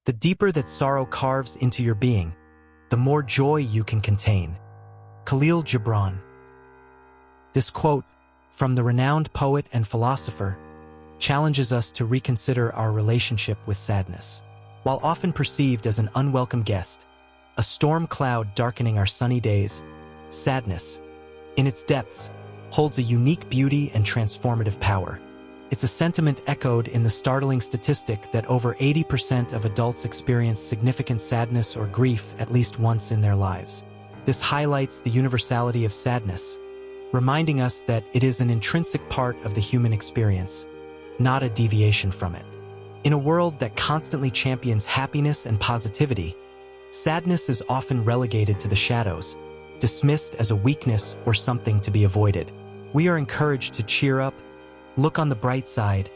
The deeper that sorrow carves into your being, the more joy you can contain. Khalil Gibran. This quote, from the renowned poet and philosopher, challenges us to reconsider our relationship with sadness. While often perceived as an unwelcome guest, a storm cloud darkening our sunny days, sadness, in its depths, holds a unique beauty and transformative power. It's a sentiment echoed in the startling statistic that over 80% of adults experience significant sadness or grief at least once in their lives. This highlights the universality of sadness, reminding us that it is an intrinsic part of the human experience, not a deviation from it. In a world that constantly champions happiness and positivity, sadness is often relegated to the shadows, dismissed as a weakness or something to be avoided. We are encouraged to cheer up, look on the bright side,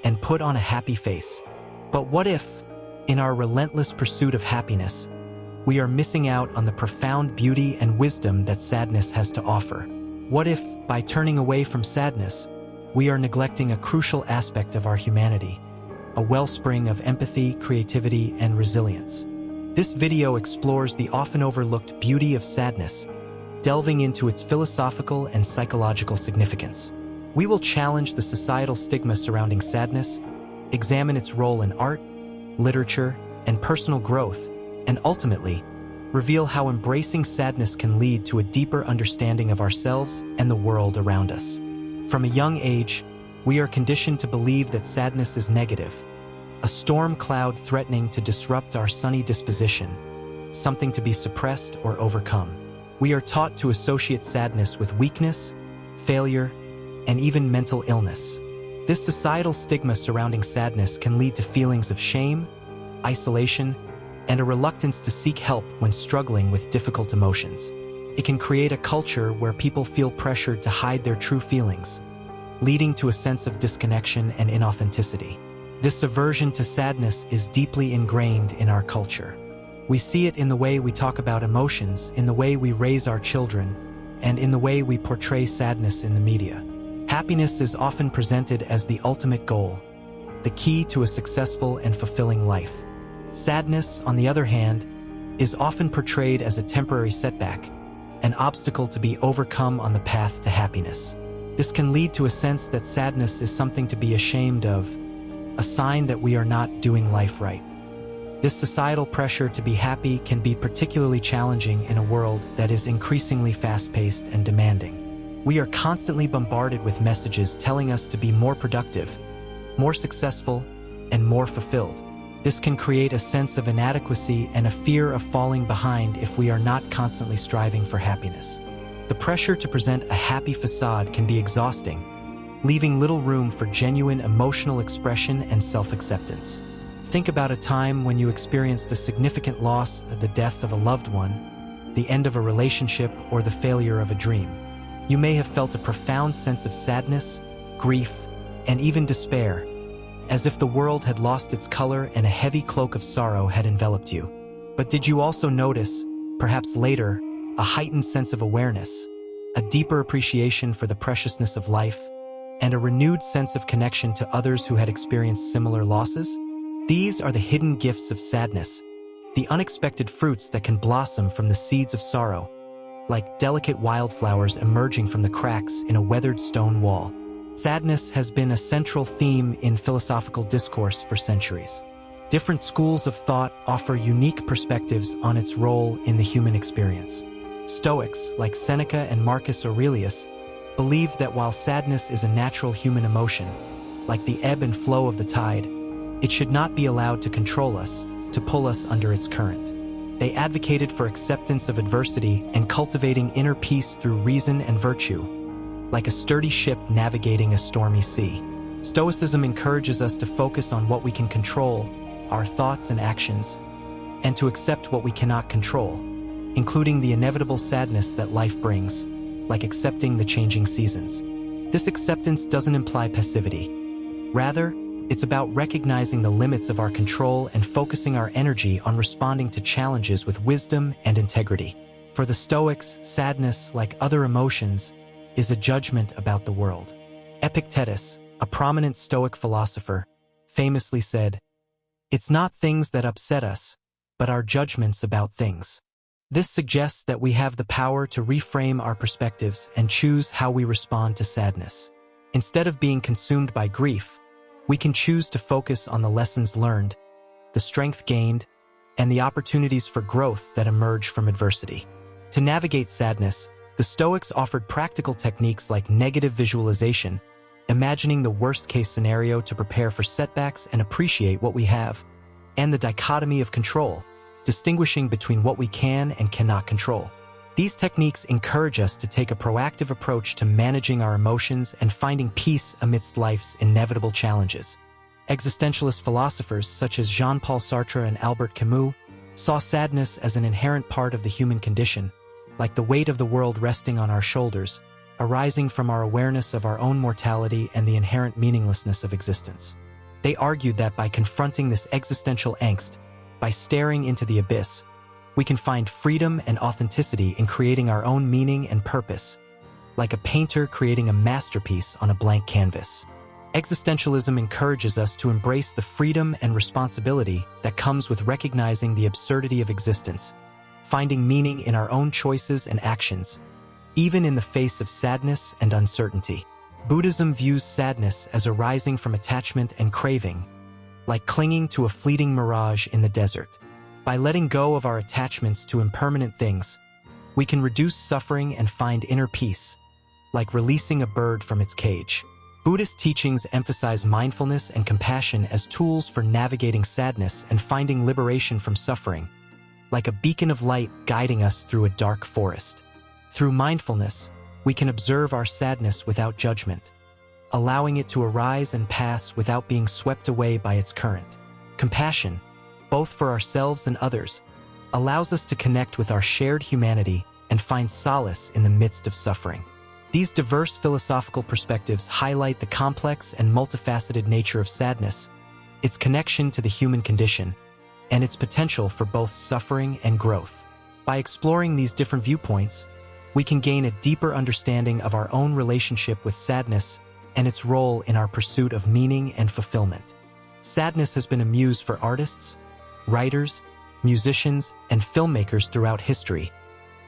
and put on a happy face. But what if, in our relentless pursuit of happiness, we are missing out on the profound beauty and wisdom that sadness has to offer? What if, by turning away from sadness, we are neglecting a crucial aspect of our humanity, a wellspring of empathy, creativity, and resilience? This video explores the often overlooked beauty of sadness, delving into its philosophical and psychological significance. We will challenge the societal stigma surrounding sadness, examine its role in art, literature, and personal growth, and ultimately, reveal how embracing sadness can lead to a deeper understanding of ourselves and the world around us. From a young age, we are conditioned to believe that sadness is negative, a storm cloud threatening to disrupt our sunny disposition, something to be suppressed or overcome. We are taught to associate sadness with weakness, failure, and even mental illness. This societal stigma surrounding sadness can lead to feelings of shame, isolation, and a reluctance to seek help when struggling with difficult emotions. It can create a culture where people feel pressured to hide their true feelings, leading to a sense of disconnection and inauthenticity. This aversion to sadness is deeply ingrained in our culture. We see it in the way we talk about emotions, in the way we raise our children, and in the way we portray sadness in the media. Happiness is often presented as the ultimate goal, the key to a successful and fulfilling life. Sadness, on the other hand, is often portrayed as a temporary setback, an obstacle to be overcome on the path to happiness. This can lead to a sense that sadness is something to be ashamed of, a sign that we are not doing life right. This societal pressure to be happy can be particularly challenging in a world that is increasingly fast-paced and demanding. We are constantly bombarded with messages telling us to be more productive, more successful, and more fulfilled. This can create a sense of inadequacy and a fear of falling behind if we are not constantly striving for happiness. The pressure to present a happy facade can be exhausting, leaving little room for genuine emotional expression and self-acceptance. Think about a time when you experienced a significant loss, the death of a loved one, the end of a relationship, or the failure of a dream. You may have felt a profound sense of sadness, grief, and even despair, as if the world had lost its color and a heavy cloak of sorrow had enveloped you. But did you also notice, perhaps later, a heightened sense of awareness, a deeper appreciation for the preciousness of life, and a renewed sense of connection to others who had experienced similar losses? These are the hidden gifts of sadness, the unexpected fruits that can blossom from the seeds of sorrow, like delicate wildflowers emerging from the cracks in a weathered stone wall. Sadness has been a central theme in philosophical discourse for centuries. Different schools of thought offer unique perspectives on its role in the human experience. Stoics, like Seneca and Marcus Aurelius, believed that while sadness is a natural human emotion, like the ebb and flow of the tide, it should not be allowed to control us, to pull us under its current. They advocated for acceptance of adversity and cultivating inner peace through reason and virtue, like a sturdy ship navigating a stormy sea. Stoicism encourages us to focus on what we can control, our thoughts and actions, and to accept what we cannot control, including the inevitable sadness that life brings, like accepting the changing seasons. This acceptance doesn't imply passivity. Rather, it's about recognizing the limits of our control and focusing our energy on responding to challenges with wisdom and integrity. For the Stoics, sadness, like other emotions, is a judgment about the world. Epictetus, a prominent Stoic philosopher, famously said, It's not things that upset us, but our judgments about things. This suggests that we have the power to reframe our perspectives and choose how we respond to sadness. Instead of being consumed by grief, we can choose to focus on the lessons learned, the strength gained, and the opportunities for growth that emerge from adversity. To navigate sadness, the Stoics offered practical techniques like negative visualization, imagining the worst-case scenario to prepare for setbacks and appreciate what we have, and the dichotomy of control, distinguishing between what we can and cannot control. These techniques encourage us to take a proactive approach to managing our emotions and finding peace amidst life's inevitable challenges. Existentialist philosophers such as Jean-Paul Sartre and Albert Camus saw sadness as an inherent part of the human condition, like the weight of the world resting on our shoulders, arising from our awareness of our own mortality and the inherent meaninglessness of existence. They argued that by confronting this existential angst, by staring into the abyss, we can find freedom and authenticity in creating our own meaning and purpose, like a painter creating a masterpiece on a blank canvas. Existentialism encourages us to embrace the freedom and responsibility that comes with recognizing the absurdity of existence, finding meaning in our own choices and actions, even in the face of sadness and uncertainty. Buddhism views sadness as arising from attachment and craving, like clinging to a fleeting mirage in the desert. By letting go of our attachments to impermanent things, we can reduce suffering and find inner peace, like releasing a bird from its cage. Buddhist teachings emphasize mindfulness and compassion as tools for navigating sadness and finding liberation from suffering, like a beacon of light guiding us through a dark forest. Through mindfulness, we can observe our sadness without judgment, allowing it to arise and pass without being swept away by its current. Compassion, both for ourselves and others, allows us to connect with our shared humanity and find solace in the midst of suffering. These diverse philosophical perspectives highlight the complex and multifaceted nature of sadness, its connection to the human condition, and its potential for both suffering and growth. By exploring these different viewpoints, we can gain a deeper understanding of our own relationship with sadness and its role in our pursuit of meaning and fulfillment. Sadness has been a muse for artists, writers, musicians, and filmmakers throughout history,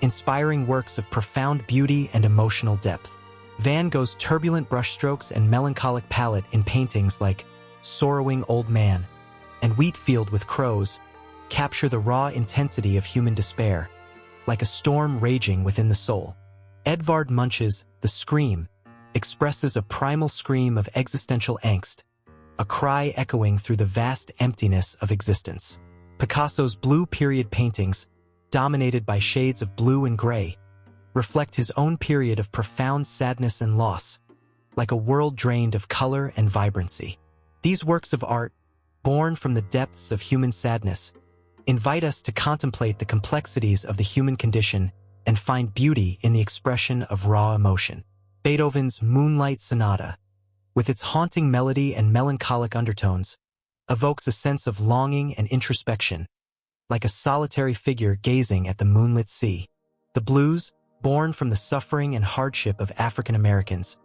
inspiring works of profound beauty and emotional depth. Van Gogh's turbulent brushstrokes and melancholic palette in paintings like Sorrowing Old Man and Wheatfield with Crows capture the raw intensity of human despair, like a storm raging within the soul. Edvard Munch's The Scream expresses a primal scream of existential angst, a cry echoing through the vast emptiness of existence. Picasso's blue period paintings, dominated by shades of blue and gray, reflect his own period of profound sadness and loss, like a world drained of color and vibrancy. These works of art, born from the depths of human sadness, invite us to contemplate the complexities of the human condition and find beauty in the expression of raw emotion. Beethoven's Moonlight Sonata, with its haunting melody and melancholic undertones, evokes a sense of longing and introspection, like a solitary figure gazing at the moonlit sea. The blues, born from the suffering and hardship of African Americans,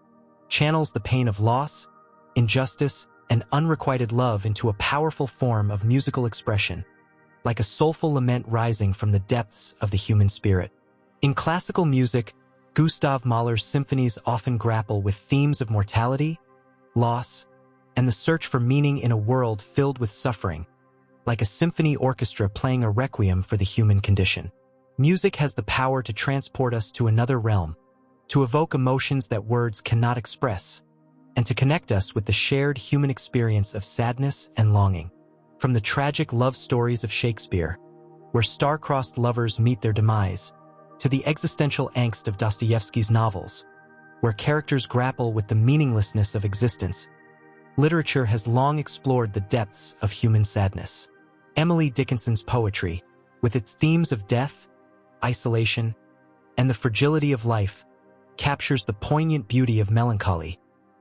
channels the pain of loss, injustice, and unrequited love into a powerful form of musical expression, like a soulful lament rising from the depths of the human spirit. In classical music, Gustav Mahler's symphonies often grapple with themes of mortality, loss, and the search for meaning in a world filled with suffering, like a symphony orchestra playing a requiem for the human condition. Music has the power to transport us to another realm, to evoke emotions that words cannot express, and to connect us with the shared human experience of sadness and longing. From the tragic love stories of Shakespeare, where star-crossed lovers meet their demise, to the existential angst of Dostoevsky's novels, where characters grapple with the meaninglessness of existence, literature has long explored the depths of human sadness. Emily Dickinson's poetry, with its themes of death, isolation, and the fragility of life, captures the poignant beauty of melancholy,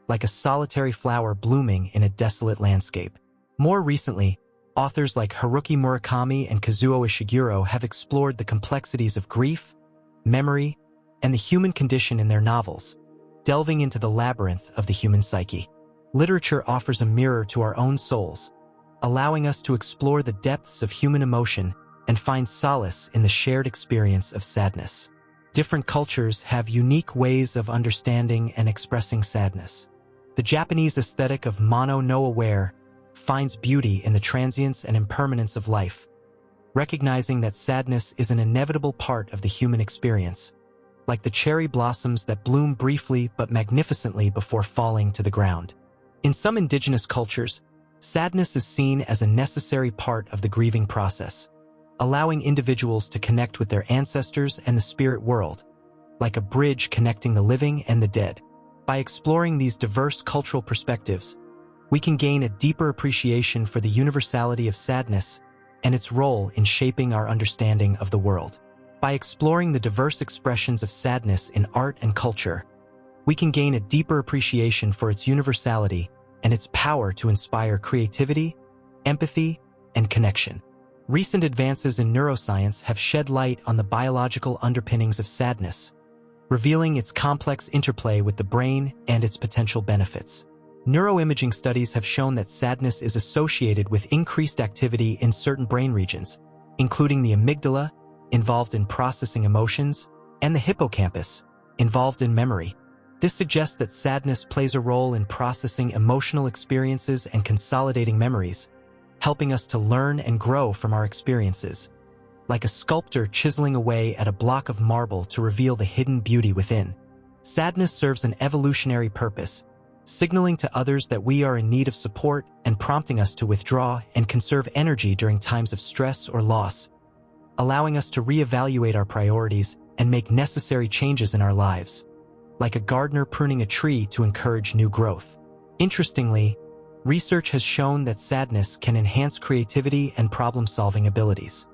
like a solitary flower blooming in a desolate landscape. More recently, authors like Haruki Murakami and Kazuo Ishiguro have explored the complexities of grief, memory, and the human condition in their novels, delving into the labyrinth of the human psyche. Literature offers a mirror to our own souls, allowing us to explore the depths of human emotion and find solace in the shared experience of sadness. Different cultures have unique ways of understanding and expressing sadness. The Japanese aesthetic of mono no aware finds beauty in the transience and impermanence of life, recognizing that sadness is an inevitable part of the human experience, like the cherry blossoms that bloom briefly but magnificently before falling to the ground. In some indigenous cultures, sadness is seen as a necessary part of the grieving process, allowing individuals to connect with their ancestors and the spirit world, like a bridge connecting the living and the dead. By exploring these diverse cultural perspectives, we can gain a deeper appreciation for the universality of sadness and its role in shaping our understanding of the world. By exploring the diverse expressions of sadness in art and culture, we can gain a deeper appreciation for its universality and its power to inspire creativity, empathy, and connection. Recent advances in neuroscience have shed light on the biological underpinnings of sadness, revealing its complex interplay with the brain and its potential benefits. Neuroimaging studies have shown that sadness is associated with increased activity in certain brain regions, including the amygdala, involved in processing emotions, and the hippocampus, involved in memory. This suggests that sadness plays a role in processing emotional experiences and consolidating memories, helping us to learn and grow from our experiences, like a sculptor chiseling away at a block of marble to reveal the hidden beauty within. Sadness serves an evolutionary purpose, signaling to others that we are in need of support and prompting us to withdraw and conserve energy during times of stress or loss, allowing us to reevaluate our priorities and make necessary changes in our lives, like a gardener pruning a tree to encourage new growth. Interestingly, research has shown that sadness can enhance creativity and problem-solving abilities.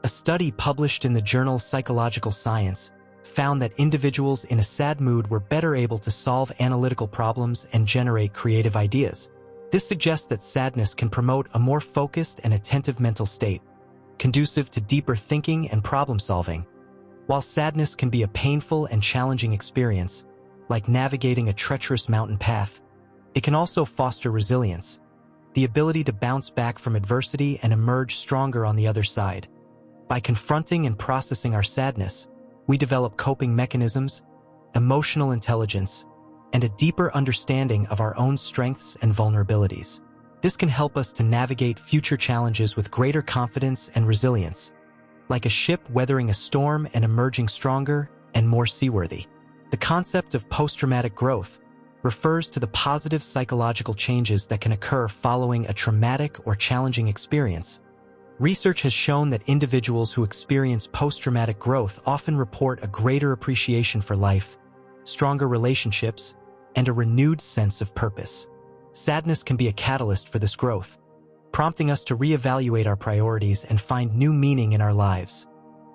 A study published in the journal Psychological Science found that individuals in a sad mood were better able to solve analytical problems and generate creative ideas. This suggests that sadness can promote a more focused and attentive mental state, conducive to deeper thinking and problem-solving. While sadness can be a painful and challenging experience, like navigating a treacherous mountain path, it can also foster resilience, the ability to bounce back from adversity and emerge stronger on the other side. By confronting and processing our sadness, we develop coping mechanisms, emotional intelligence, and a deeper understanding of our own strengths and vulnerabilities. This can help us to navigate future challenges with greater confidence and resilience, like a ship weathering a storm and emerging stronger and more seaworthy. The concept of post-traumatic growth refers to the positive psychological changes that can occur following a traumatic or challenging experience. Research has shown that individuals who experience post-traumatic growth often report a greater appreciation for life, stronger relationships, and a renewed sense of purpose. Sadness can be a catalyst for this growth, prompting us to reevaluate our priorities and find new meaning in our lives.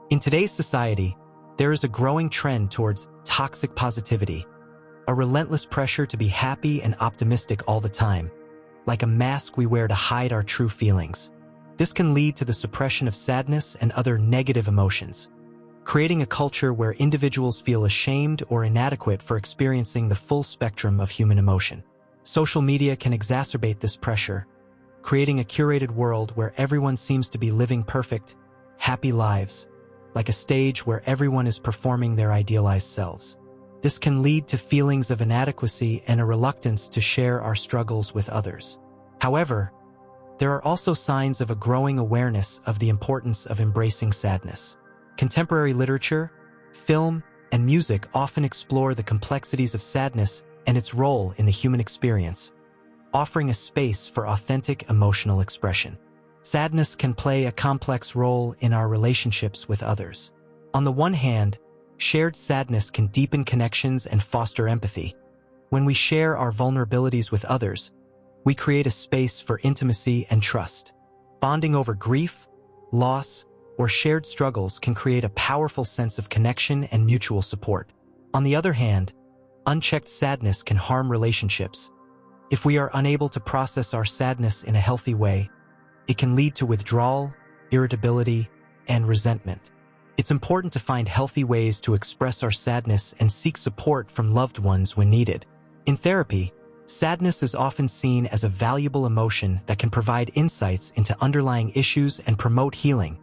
In today's society, there is a growing trend towards toxic positivity, a relentless pressure to be happy and optimistic all the time, like a mask we wear to hide our true feelings. This can lead to the suppression of sadness and other negative emotions, creating a culture where individuals feel ashamed or inadequate for experiencing the full spectrum of human emotion. Social media can exacerbate this pressure, creating a curated world where everyone seems to be living perfect, happy lives, like a stage where everyone is performing their idealized selves. This can lead to feelings of inadequacy and a reluctance to share our struggles with others. However, there are also signs of a growing awareness of the importance of embracing sadness. Contemporary literature, film, and music often explore the complexities of sadness and its role in the human experience, offering a space for authentic emotional expression. Sadness can play a complex role in our relationships with others. On the one hand, shared sadness can deepen connections and foster empathy. When we share our vulnerabilities with others, we create a space for intimacy and trust. Bonding over grief, loss, or shared struggles can create a powerful sense of connection and mutual support. On the other hand, unchecked sadness can harm relationships. If we are unable to process our sadness in a healthy way, it can lead to withdrawal, irritability, and resentment. It's important to find healthy ways to express our sadness and seek support from loved ones when needed. In therapy, Sadness is often seen as a valuable emotion that can provide insights into underlying issues and promote healing.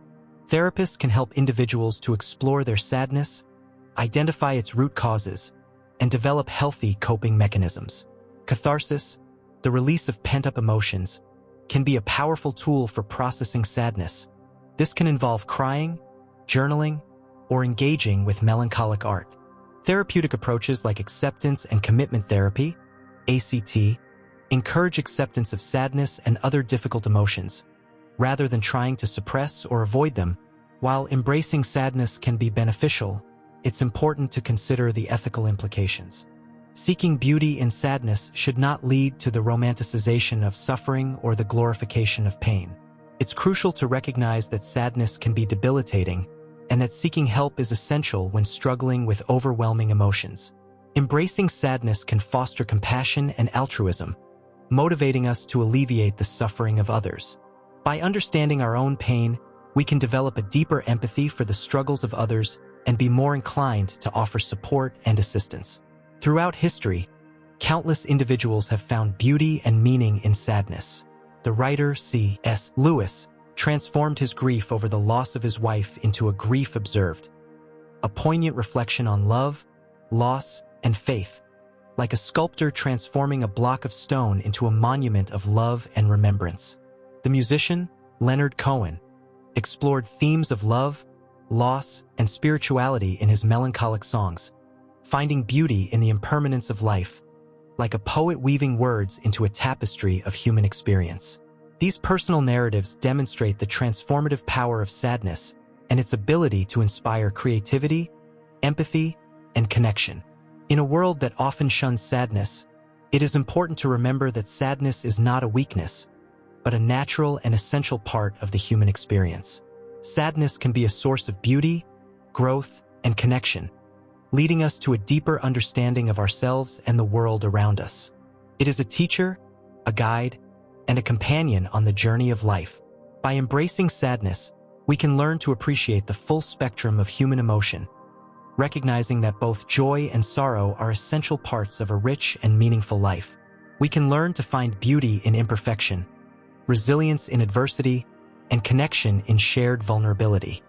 Therapists can help individuals to explore their sadness, identify its root causes, and develop healthy coping mechanisms. Catharsis, the release of pent-up emotions, can be a powerful tool for processing sadness. This can involve crying, journaling, or engaging with melancholic art. Therapeutic approaches like acceptance and commitment therapy, ACT, encourage acceptance of sadness and other difficult emotions, rather than trying to suppress or avoid them. While embracing sadness can be beneficial, it's important to consider the ethical implications. Seeking beauty in sadness should not lead to the romanticization of suffering or the glorification of pain. It's crucial to recognize that sadness can be debilitating and that seeking help is essential when struggling with overwhelming emotions. Embracing sadness can foster compassion and altruism, motivating us to alleviate the suffering of others. By understanding our own pain, we can develop a deeper empathy for the struggles of others and be more inclined to offer support and assistance. Throughout history, countless individuals have found beauty and meaning in sadness. The writer C.S. Lewis transformed his grief over the loss of his wife into a grief observed, a poignant reflection on love, loss, and faith, like a sculptor transforming a block of stone into a monument of love and remembrance. The musician, Leonard Cohen, explored themes of love, loss, and spirituality in his melancholic songs, finding beauty in the impermanence of life, like a poet weaving words into a tapestry of human experience. These personal narratives demonstrate the transformative power of sadness and its ability to inspire creativity, empathy, and connection. In a world that often shuns sadness, it is important to remember that sadness is not a weakness, but a natural and essential part of the human experience. Sadness can be a source of beauty, growth, and connection, leading us to a deeper understanding of ourselves and the world around us. It is a teacher, a guide, and a companion on the journey of life. By embracing sadness, we can learn to appreciate the full spectrum of human emotion, recognizing that both joy and sorrow are essential parts of a rich and meaningful life. We can learn to find beauty in imperfection, resilience in adversity, and connection in shared vulnerability.